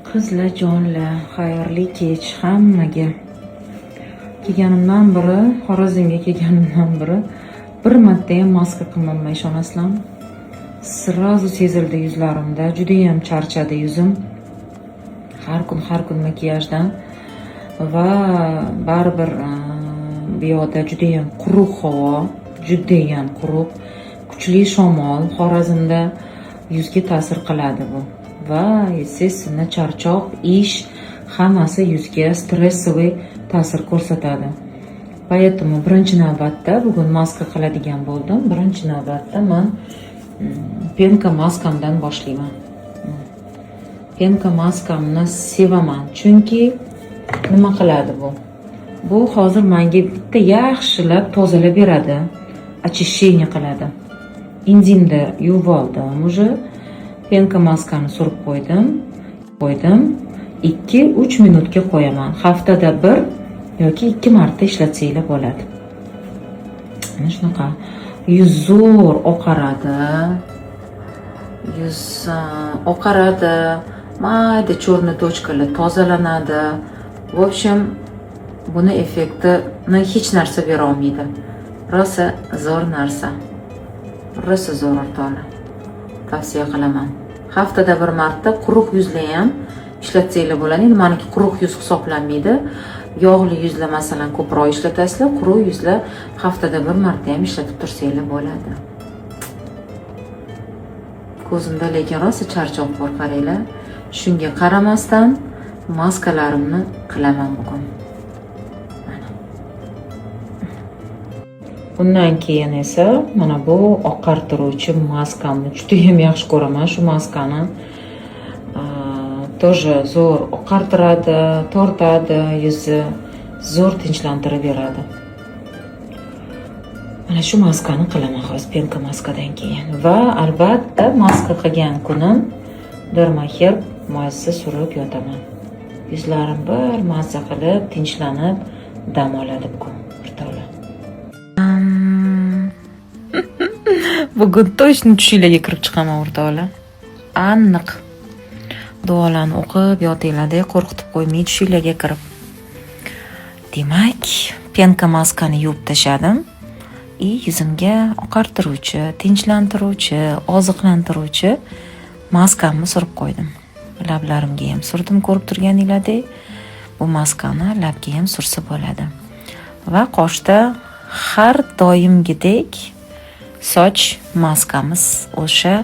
Qizlar jonlar, xayrli kech hammaga. Kelganimdan beri, Xorazmga kelganimdan beri bir marta ham maska qilmaman, ishonasizlarmi? Srazu sezildi yuzlarimda, juda ham charchadi yuzim. Har kun makiyajdan va baribir bu yoqda juda ham quruq havo, juda ham quruq, kuchli shamol Xorazmda yuzga ta'sir qiladi bu. Va естественно charchoq, ish hammasi yuzga stressовый ta'sir ko'rsatadi. Поэтому birinchi navbatda bugun maska qiladigan bo'ldim. Birinchi navbatda men penka maskamdan boshlayman. Penka maskamni sevaman, chunki nima qiladi bu? Bu hozir menga bitta yaxshilab tozalab beradi, очищение qiladi. Enzimda yuvib oldim, уже penka maskani surib qo'ydim. 2-3 minutga qo'yaman. Haftada bir yoki 2 marta ishlatsanglar bo'ladi. Mana shunaqa. Yuz zo'r oqaradi. Yuz oqaradi. Mayda cho'rni tochkalar tozalanadi. В общем, buni effektini hech narsa bera olmaydi. Rosa zo'r narsa. Rosa zo'r o'rtoqlar. Tavsiya qilaman. Haftada bir marta quruq yuzlar ham ishlatsanglar bo'ladi. Endi meniki quruq yuz hisoblanmaydi. Yog'li yuzlar masalan ko'proq ishlatasizlar, quruq yuzlar haftada bir marta ham ishlatib tursanglar bo'ladi. Ko'zimda lekin rosa charchoq bor, qaranglar. Shunga qaramasdan maskalarimni qilaman bugun. Bundan keyin esa mana bu oqartiruvchi maskamni juda ham yaxshi ko'raman. Shu maskani тоже zo'r oqartiradi, tortadi, yuzni zo'r tinchlantirib beradi. Mana shu maskani qilaman hozir penka maskadan keyin. Va albatta maska qilgan kunim Dermaherb moyasi surib yotaman. Yuzlarim bir mazza qilib, tinchlanib dam oladi bugun. Bugun точно tushinglarga kirib chiqaman o'rtoqlar. Aniq. Duolarni o'qib yotinglarda, qo'rqitib qo'ymay tushinglarga kirib. Demak, penka maskani yuvib tashladim. Yuzimga oqartiruvchi, tinchlantiruvchi, oziqlantiruvchi maskamni surib qo'ydim. Lablarimga ham surdim, ko'rib turganinglardek. Bu maskani labga ham sursa bo'ladi. Va qoshda har doimgidek soch maskamiz, o'sha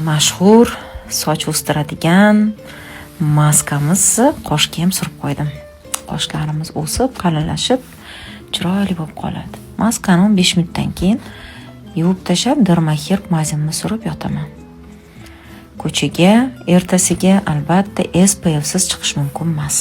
mashhur soch o'stiradigan maskamiz qoshga ham surib qo'ydim. Qoshlarimiz o'sib, qalinlashib, chiroyli bo'lib qoladi. Maskani 15 minutdan keyin yuvib tashlab, Dermaherb mazimni surib yotaman. Ko'chaga ertasiga albatta SPF siz chiqish mumkin emas.